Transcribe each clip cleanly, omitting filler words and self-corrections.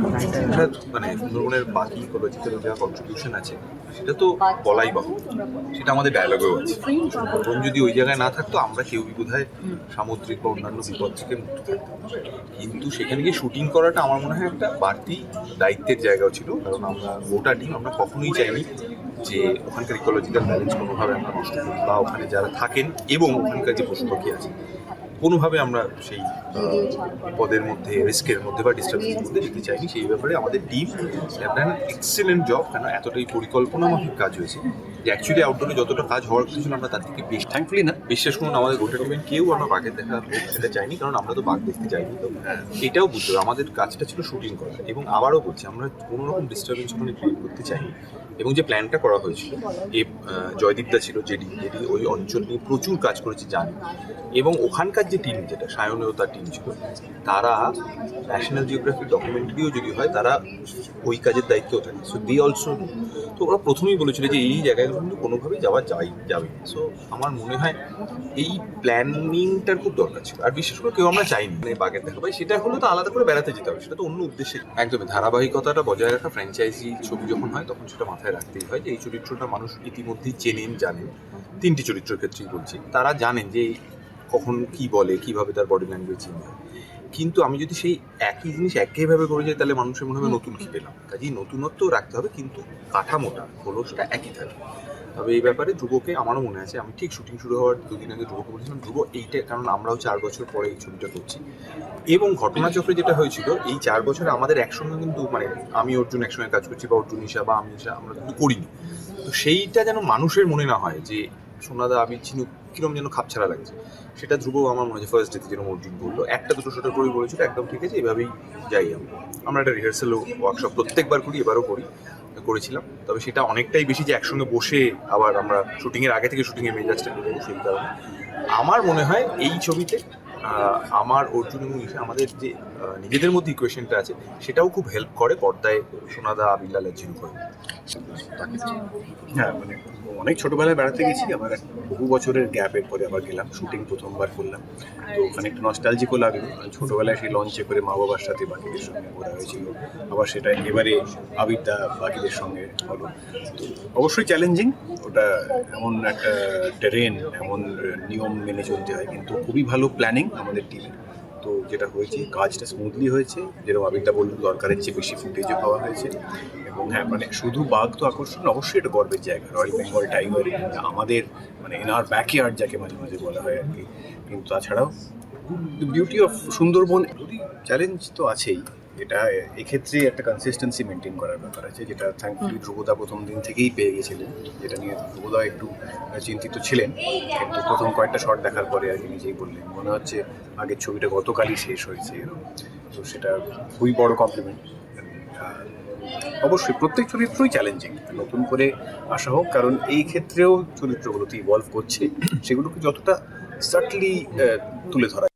এটা মানে সুন্দরবনের বাকি ইকোলজিক্যাল যা কন্ট্রিবিউশন আছে সেটা তো বলাই বাহু, সেটা আমাদের ডায়ালগেও আছে। সুন্দরবন যদি ওই জায়গায় না থাকতো আমরা কেউই বোধহয় সামুদ্রিক বা অন্যান্য বিপদ থেকে মুক্ত থাকতাম। কিন্তু সেখানে গিয়ে শুটিং করাটা আমার মনে হয় একটা বাড়তি দায়িত্বের জায়গাও ছিল, কারণ আমরা গোটা টিম আমরা কখনোই চাইনি যে ওখানকার ইকোলজিক্যাল ব্যালেন্স কোনোভাবে আমরা নষ্ট করি, বা ওখানে যারা থাকেন এবং ওখানকার যে পশু পাখি আছে কোনোভাবে আমরা সেই বিপদের মধ্যে, রিস্কের মধ্যে বা ডিস্টার্বেন্সের মধ্যে যেতে চাইনি। সেই ব্যাপারে আমাদের টিম একটা এক্সেলেন্ট জব, কেন এতটাই পরিকল্পনা মাফিক কাজ হয়েছে যে অ্যাকচুয়ালি আউটডোরে যতটা কাজ হওয়ার কথা ছিল আমরা তার থেকে বেশি, থ্যাঙ্কফুলি না, বিশ্বাস করুন আমাদের গোটা টিমের কেউ আমরা বাঘের দেখা সেটা চাইনি, কারণ আমরা তো বাঘ দেখতে চাইনি। তো এটাও বুঝতে হবে আমাদের কাজটা ছিল শুটিং করা, এবং আবারও বলছি আমরা কোনো রকম ডিস্টার্বেন্স ওখানে ক্রিয়েট করতে চাইনি। এবং যে প্ল্যানটা করা হয়েছিল, এ জয়দীপদা ছিল যেটি ওই অঞ্চল নিয়ে প্রচুর কাজ করেছে জানি, এবং ওখানকার যে টিম, যেটা সায়নেও তার টিম ছিল, তারা ন্যাশনাল জিওগ্রাফিক ডকুমেন্টারিও যদি হয় তারা ওই কাজের দায়িত্বও থাকে। সো দে অলসো, তো ওরা প্রথমেই বলেছিল যে এই জায়গাগুলো কিন্তু কোনোভাবেই যাবে। সো আমার মনে হয় এই প্ল্যানিংটার খুব দরকার ছিল। আর বিশেষ করে কেউ আমরা চাইনি মানে বাঘের দেখা পাই, সেটা হলো তো আলাদা করে বেড়াতে যেতে হবে, সেটা তো অন্য উদ্দেশ্যে। একদমই ধারাবাহিকতাটা বজায় রাখা, ফ্র্যাঞ্চাইজি ছবি যখন হয় তখন সেটা মাথায় রাখতেই হয় যে এই চরিত্রটা মানুষ ইতিমধ্যেই চেনেন, জানেন। তিনটি চরিত্রের ক্ষেত্রেই বলছি, তারা জানেন যে কখন কি বলে, কিভাবে তার বডি ল্যাঙ্গুয়েজ চেঞ্জ হয়। কিন্তু আমি যদি সেই একই জিনিস একইভাবে করে যাই তাহলে মানুষের মনে হবে নতুন কি পেলাম। কাজেই নতুনত্ব রাখতে হবে, কিন্তু কাঠামোটা হলো সেটা একই থাকবে। তবে এই ব্যাপারে ধ্রুবকে আমারও মনে আছে, আমি ঠিক শুটিং শুরু হওয়ার দুদিন আগে ধ্রুবকে বলেছিলাম, ধ্রুব এইটা, কারণ আমরাও 4 বছর পরে এই ছবিটা করছি, এবং ঘটনাচক্রে যেটা হয়েছিল এই 4 বছরে আমাদের একসঙ্গে কিন্তু মানে আমি অর্জুন একসঙ্গে কাজ করছি, বা অর্জুন ঈশা বা আমি ঈশা, আমরা কিন্তু করিনি। তো সেইটা যেন মানুষের মনে না হয় যে সোনাদা আবির চিনু কিরম যেন খাপছাড়া লাগছে, সেটা ধ্রুব আমার মনে হয় ফার্স্ট ডেতে যেরকম অর্জুন বললো, একটা দুটো শটের করেই বলেছিল একদম ঠিক আছে, এভাবেই যাই। আমরা একটা রিহার্সাল ওয়ার্কশপ প্রত্যেকবার করি, এবারও করেছিলাম। তবে সেটা অনেকটাই বেশি যে একসঙ্গে বসে আবার আমরা শুটিংয়ের আগে থেকে শুটিংয়ের মেজাজটা করবো, সেই কারণে আমার মনে হয় এই ছবিতে আমার অর্জুন এবং ঈশা আমাদের যে নিজেদের মধ্যে ইকুয়েশনটা আছে সেটাও খুব হেল্প করে পর্দায় সোনাদা আবিল্লালের জিরু করে। হ্যাঁ, মানে অনেক ছোটবেলায় বেড়াতে গেছি, আবার বহু বছরের গ্যাপের পরে আবার গেলাম, শুটিং প্রথমবার করলাম। তো ওখানে একটু নস্টালজিকও লাগলো, ছোটবেলায় সেই লঞ্চে করে মা বাবার সাথে বাকিদের সঙ্গে ঘোরা হয়েছিল, আবার সেটা এবারে আবিদ্যা বাকিদের সঙ্গে হলো। তো অবশ্যই চ্যালেঞ্জিং, ওটা এমন একটা ট্রেন, এমন নিয়ম মেনে চলতে হয়, কিন্তু খুবই ভালো প্ল্যানিং আমাদের টিমের। তো যেটা হয়েছে কাজটা স্মুথলি হয়েছে, যেরকম আবিদ্যা বলল দরকারের চেয়ে বেশি ফুটেজও পাওয়া হয়েছে। এবং হ্যাঁ, মানে শুধু বাঘ তো আকর্ষণ, অবশ্যই এটা গর্বের জায়গা, রয়্যাল বেঙ্গল টাইগার আমাদের মানে ইনার ব্যাকইয়ার্ড যাকে মাঝে মাঝে বলা হয় আর কি। কিন্তু তাছাড়াও বিউটি অফ সুন্দরবন, চ্যালেঞ্জ তো আছেই। এটা এক্ষেত্রে একটা কনসিস্টেন্সি মেনটেন করার ব্যাপার আছে, যেটা থ্যাঙ্কফুলি ধ্রুবদা প্রথম দিন থেকেই পেয়ে গেছিলেন, যেটা নিয়ে ধ্রুবদা একটু চিন্তিত ছিলেন। কিন্তু প্রথম কয়েকটা শট দেখার পরে আর কি নিজেই বললেন মনে হচ্ছে আগের ছবিটা গতকালই শেষ হয়েছে এরকম। তো সেটা খুবই বড় কমপ্লিমেন্ট। অবশ্যই প্রত্যেক চরিত্রই চ্যালেঞ্জিং, নতুন করে আসা হোক, কারণ এই ক্ষেত্রেও চরিত্রগুলোতে ইভলভ করছে, সেগুলোকে যতটা সাটলি তুলে ধরা।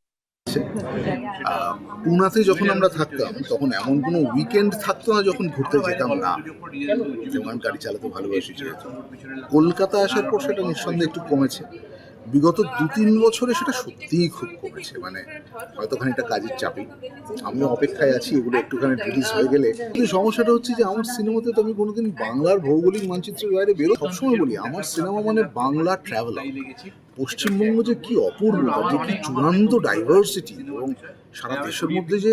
পুনাতে যখন আমরা থাকতাম তখন এমন কোনো উইকেন্ড থাকতো না যখন ঘুরতে যেতাম না, যেমন আমি গাড়ি চালাতে ভালোবাসি যেহেতু। কলকাতা আসার পর সেটা নিঃসন্দেহে একটু কমেছে, বিগত 2-3 বছরে সেটা সত্যিই খুব কমেছে। মানে হয়তো খানিকটা কাজের চাপই, আমিও অপেক্ষায় আছি এগুলো একটুখানি রিলিজ হয়ে গেলে। কিন্তু সমস্যাটা হচ্ছে যে আমার সিনেমাতে তো আমি কোনোদিন বাংলার ভৌগোলিক মানচিত্রের বাইরে বেরো, সবসময় বলি আমার সিনেমা মানে বাংলা ট্রাভেল। পশ্চিমবঙ্গ যে কি অপূর্ব, যে কি চূড়ান্ত ডাইভার্সিটি, এবং সারা দেশের মধ্যে যে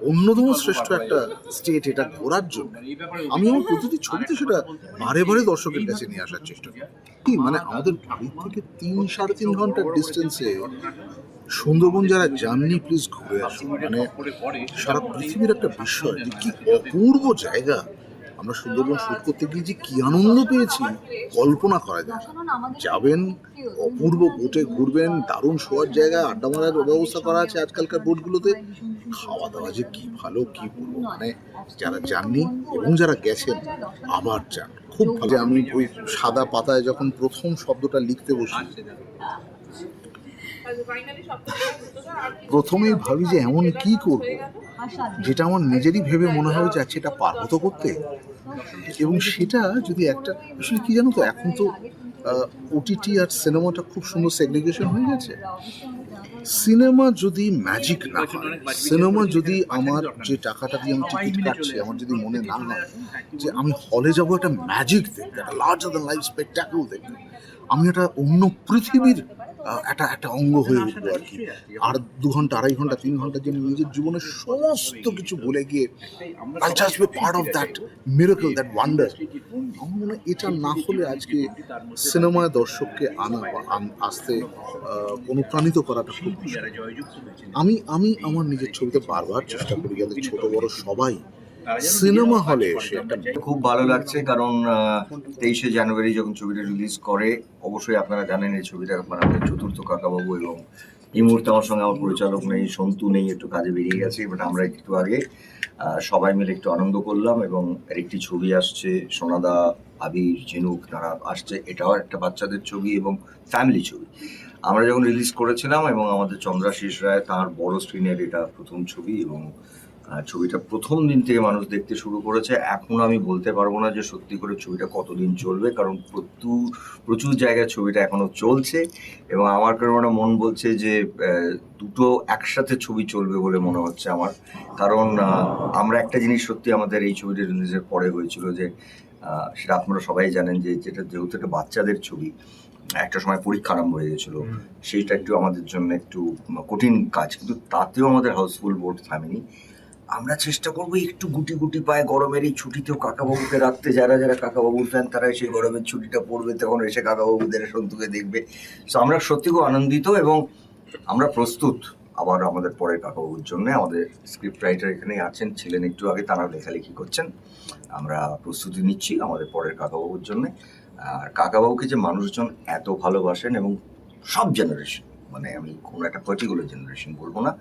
অন্যতম শ্রেষ্ঠ একটা স্টেট এটা ঘোরার জন্য আমি আমার প্রতিটি ছবিতে সেটা বারে বারে দর্শকের কাছে নিয়ে আসার চেষ্টা করি। কি মানে আমাদের বাড়ির থেকে 3-3.5 ঘন্টার ডিস্টেন্সে সুন্দরবন যারা যাননি প্লিজ ঘুরে আসুন। মানে সারা পৃথিবীর একটা বিষয় যে কি অপূর্ব জায়গা। আমরা সুন্দরবন শুট করতে গিয়ে যে কি আনন্দ পেয়েছি কল্পনা করা যায়। যাবেন, অপূর্ব বোটে ঘুরবেন, দারুণ শোয়ার জায়গা, আড্ডা মারার ব্যবস্থা করা আছে আজকালকার বোটগুলোতে, খাওয়া দাওয়া যে কি ভালো কি বলবো। মানে যারা যাননি এবং যারা গেছেন আবার যান, খুব ভালো। আমি ওই সাদা পাতায় যখন প্রথম শব্দটা লিখতে বসি প্রথমেই ভাবি যে এমন কি করব যেটা আমার নিজেরই ভেবে মনে হয় যে আচ্ছা এটা পারবো তো করতে। এবং সেটা যদি একটা আসলে কি জানো তো, এখন তো ওটিটি আর সিনেমাটা খুব সুন্দর সেগ্রিগেশন হয়ে গেছে। সিনেমা যদি ম্যাজিক না হয়, সিনেমা যদি আমার যে টাকাটা দিয়ে আমি টিকিট কাটছি আমার যদি মনে না হয় যে আমি হলে যাব একটা ম্যাজিক দেখতে, একটা লার্জার দ্যান লাইফ স্পেকটাকেল দেখতে, আমি একটা অন্য পৃথিবীর একটা অঙ্গ হয়ে উঠবো আর কি। আর 2 ঘন্টা 2.5 ঘন্টা 3 ঘন্টার জন্য নিজের জীবনের সমস্ত কিছু ভুলে গিয়ে I'll just be part of that miracle, that wonder. আমার মনে হয় এটা না হলে আজকে সিনেমায় দর্শককে আনা বা আসতে অনুপ্রাণিত করাটা খুব মুশকিল। আমি আমি আমার নিজের ছবিতে বারবার চেষ্টা করি যাতে ছোট বড় সবাই সিনেমা হলে এসে একটা খুব ভালো লাগছে, কারণ 23শে জানুয়ারি যখন ছবিটা রিলিজ করে, অবশ্যই আপনারা জানেন এই ছবিটা আমাদের চতুর্থ কাকাবাবু, এবং এই মুহূর্তে আমার সঙ্গে আমার পরিচালক নেই, সন্তু নেই, একটু কাজে বেরিয়ে গেছে, বাট আমরা একটু আগে সবাই মিলে একটু আনন্দ করলাম। এবং এর একটি ছবি আসছে, সোনাদা, আবির, ঝিনুক, তারা আসছে। এটাও একটা বাচ্চাদের ছবি এবং ফ্যামিলি ছবি। আমরা যখন রিলিজ করেছিলাম, এবং আমাদের চন্দ্রাশিস রায় তার বড় স্ক্রিনের এটা প্রথম ছবি, এবং ছবিটা প্রথম দিন থেকে মানুষ দেখতে শুরু করেছে। এখন আমি বলতে পারবো না যে সত্যি করে ছবিটা কতদিন চলবে, কারণ প্রচুর জায়গায় ছবিটা এখনো চলছে, এবং আমার কারণে মন বলছে যে দুটো একসাথে ছবি চলবে বলে মনে হচ্ছে আমার। কারণ আমরা একটা জিনিস সত্যি আমাদের এই ছবিটা রিলিজের পরে হয়েছিল যে, সেটা আপনারা সবাই জানেন যে যেহেতু একটা বাচ্চাদের ছবি, একটা সময় পরীক্ষা আরম্ভ হয়ে গেছিলো, সেইটা একটু আমাদের জন্য একটু কঠিন কাজ, কিন্তু তাতেও আমাদের হাউসফুল বোর্ড থামেনি। আমরা চেষ্টা করবো একটু গুটি গুটি পায়ে গরমের এই ছুটিতেও কাকাবাবুকে রাখতে। যারা যারা কাকাবাবুর ফ্যান তারা সেই গরমের ছুটিটা পড়বে, তখন এসে কাকাবাবুদের সন্তুকে দেখবে। তো আমরা সত্যি খুব আনন্দিত, এবং আমরা প্রস্তুত আবার আমাদের পরের কাকাবাবুর জন্য। আমাদের স্ক্রিপ্ট রাইটার এখানেই আছেন, ছিলেন একটু আগে, তারা লেখালেখি করছেন। আমরা প্রস্তুতি নিচ্ছি আমাদের পরের কাকাবাবুর জন্য। আর কাকাবাবুকে যে মানুষজন এত ভালোবাসেন, এবং সব জেনারেশন, মানে আমি কোনো একটা পার্টিকুলার জেনারেশন বলবো না,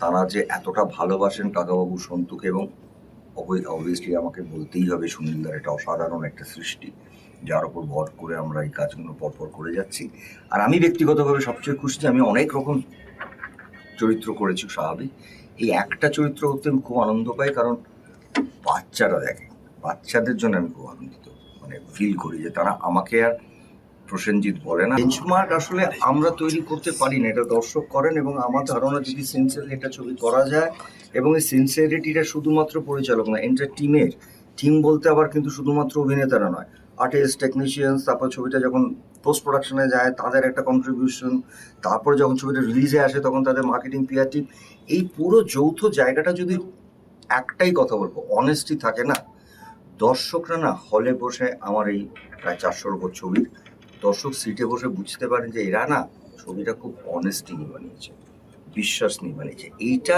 তারা যে এতটা ভালোবাসেন কাকাবাবু, সন্তুকে, এবং অবভিয়াসলি আমাকে বলতেই হবে সুনীলদার এটা অসাধারণ একটা সৃষ্টি, যার উপর ভর করে আমরা এই কাজগুলো পরপর করে যাচ্ছি। আর আমি ব্যক্তিগতভাবে সবচেয়ে খুশি যে আমি অনেক রকম চরিত্র করেছি, স্বাভাবিক। এই একটা চরিত্র করতে আমি খুব আনন্দ পাই, কারণ বাচ্চারা দেখে, বাচ্চাদের জন্য আমি খুব আনন্দিত, মানে ফিল করি যে তারা আমাকে আর প্রসেনজিৎ বলে না। বেঞ্চমার্ক আসলে আমরা তৈরি করতে পারি না, এটা দর্শক করেন, এবং আমার ধারণা যদি সিনসিয়ারলি একটা ছবি করা যায়, এবং এই সিনসিয়ারিটিটা শুধুমাত্র পরিচালক না, এন্টার টিম বলতে আবার কিন্তু শুধুমাত্র অভিনেতারা নয়, আর্টিস্ট, টেকনিশিয়ানস, তারপর ছবিটা যখন পোস্ট প্রোডাকশনে যায় তাদের একটা কন্ট্রিবিউশন, তারপর যখন ছবিটা রিলিজে আসে তখন তাদের মার্কেটিং, পিআর টিম, এই পুরো যৌথ জায়গাটা যদি একটাই কথা বলবো, অনেস্টি থাকে না, দর্শকরা না হলে বসে আমার এই প্রায় 400-র উপর ছবির দর্শক সিটে বসে বুঝতে পারেন যে এরা না ছবিটা খুব অনেস্টি নিয়ে বানিয়েছে, বিশ্বাস নিয়ে বানিয়েছে। এইটা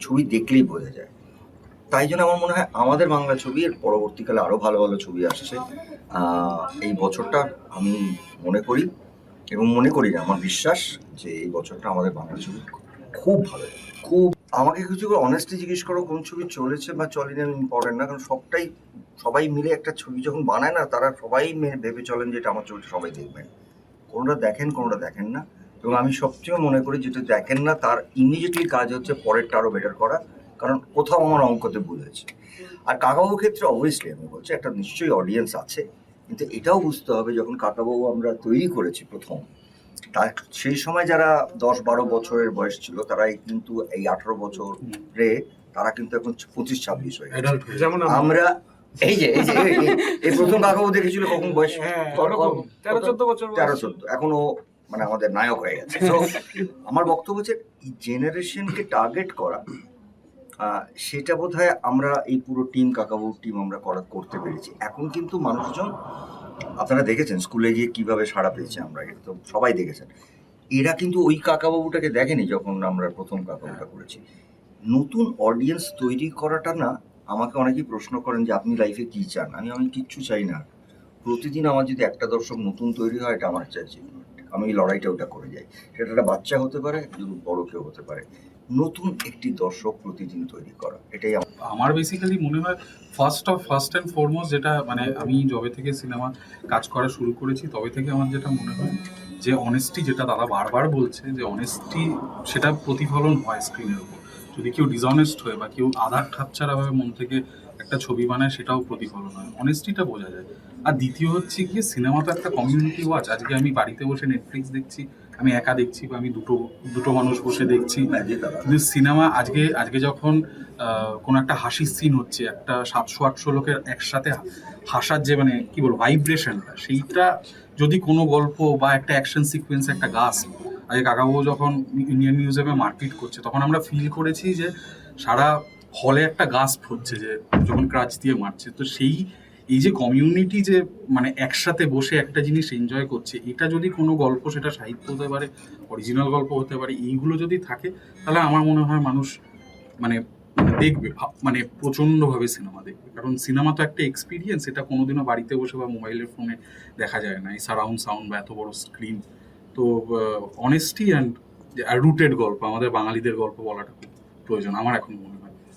ছবি দেখলেই বোঝা যায়। তাই জন্য আমার মনে হয় আমাদের বাংলা ছবির পরবর্তীকালে আরো ভালো ভালো ছবি আসছে। এই বছরটা আমি মনে করি, এবং মনে করি না, আমার বিশ্বাস যে এই বছরটা আমাদের বাংলা ছবি খুব ভালো, খুব। আমাকে কিছু অনেস্টলি জিজ্ঞেস করো কোন ছবি চলেছে বা চলেনি, আমি ইম্পর্টেন্ট না, কারণ সবাই মিলে একটা ছবি যখন বানায় না, তারা সবাই ভেবে চলেন যে এটা আমার ছবিটা সবাই দেখবেন। কোনোটা দেখেন, কোনোটা দেখেন না, এবং আমি সবচেয়ে মনে করি যেটা দেখেন না তার ইমিডিয়েটলি কাজ হচ্ছে পরেরটা আরো বেটার করা, কারণ কোথাও আমার অঙ্কতে ভুল হয়েছে। আর কাকাবাবুর ক্ষেত্রে অবভিয়াসলি আমি বলছি একটা নিশ্চয়ই অডিয়েন্স আছে, কিন্তু এটাও বুঝতে হবে যখন কাকাবাবু আমরা তৈরি করেছি প্রথম, তার সেই সময় যারা 10-12 বছরের বয়স ছিল, তারাই কিন্তু এই 18 বছরে তারা কিন্তু এখন 25-26 হয়ে গেছে। আমরা এই যে এই প্রথম কাকাবাবু দেখেছিল কখন বয়স 13-14, এখনো মানে আমাদের নায়ক হয়ে গেছে। তো আমার বক্তব্য হচ্ছে এই জেনারেশনকে টার্গেট করা, সেটা বোধহয় আমরা এই পুরো টিম, কাকাবাবুর টিম আমরা করতে পেরেছি। এখন কিন্তু মানুষজন, আপনারা দেখেছেন স্কুলে গিয়ে কিভাবে সাড়া পেয়েছে, আমরা তো সবাই দেখেছেন, এরা কিন্তু ওই কাকাবাবুটাকে দেখেনি যখন আমরা প্রথম কাকাবাবুটা করেছি। নতুন অডিয়েন্স তৈরি করাটা না, আমাকে অনেকেই প্রশ্ন করেন যে আপনি লাইফে কি চান। আমি কিচ্ছু চাই না, প্রতিদিন আমার যদি একটা দর্শক নতুন তৈরি হয় এটা আমার চাইছি, আমি এই লড়াইটা ওটা করে যাই। সেটা একটা বাচ্চা হতে পারে, বড় কেউ হতে পারে, নতুন একটি দর্শক প্রতিদিন তৈরি করা, এটাই আমার বেসিক্যালি মনে হয় ফার্স্ট অ্যান্ড ফরমোস্ট, যেটা মানে আমি যবে থেকে সিনেমা কাজ করা শুরু করেছি তবে থেকে আমার যেটা মনে হয় যে অনেস্টি, যেটা দাদা বারবার বলছে যে অনেস্টি, সেটা প্রতিফলন হয় স্ক্রিনের উপর। যদি কেউ ডিসঅনেস্ট হয়ে বা কেউ আধার ঠাপছাড়াভাবে মন থেকে একটা ছবি বানায়, সেটাও প্রতিফলন হয়, অনেস্টিটা বোঝা যায়। আর দ্বিতীয় হচ্ছে গিয়ে সিনেমা তো একটা কমিউনিটি ওয়াচ। আজকে আমি বাড়িতে বসে নেটফ্লিক্স দেখছি, আমি একা দেখছি বা আমি দুটো মানুষ বসে দেখছি, ম্যাজিক আলাদা। কিন্তু সিনেমা আজকে যখন কোনো একটা হাসির সিন হচ্ছে, একটা 700-800 লোকের একসাথে হাসার যে মানে কি বলবো ভাইব্রেশনটা, সেইটা যদি কোনো গল্প বা একটা অ্যাকশন সিকোয়েন্স, একটা গাছ, আগে কাকাবাবু যখন ইন্ডিয়ান মিউজিয়ামে মারপিট করছে তখন আমরা ফিল করেছি যে সারা হলে একটা গাছ হচ্ছে যে যখন ক্রাচ দিয়ে মারছে। তো এই যে কমিউনিটি যে মানে একসাথে বসে একটা জিনিস এনজয় করছে, এটা যদি কোনো গল্প, সেটা সাহিত্য হতে পারে, অরিজিনাল গল্প হতে পারে, এইগুলো যদি থাকে তাহলে আমার মনে হয় মানুষ মানে দেখবে, মানে প্রচণ্ডভাবে সিনেমা দেখবে। কারণ সিনেমা তো একটা এক্সপিরিয়েন্স, এটা কোনোদিনও বাড়িতে বসে বা মোবাইলের ফোনে দেখা যায় না, এই সারাউন্ড সাউন্ড বা এত বড় স্ক্রিন। তো অনেস্টি অ্যান্ড রুটেড গল্প, আমাদের বাঙালিদের গল্প বলাটা খুব প্রয়োজন আমার এখন মনে হয়।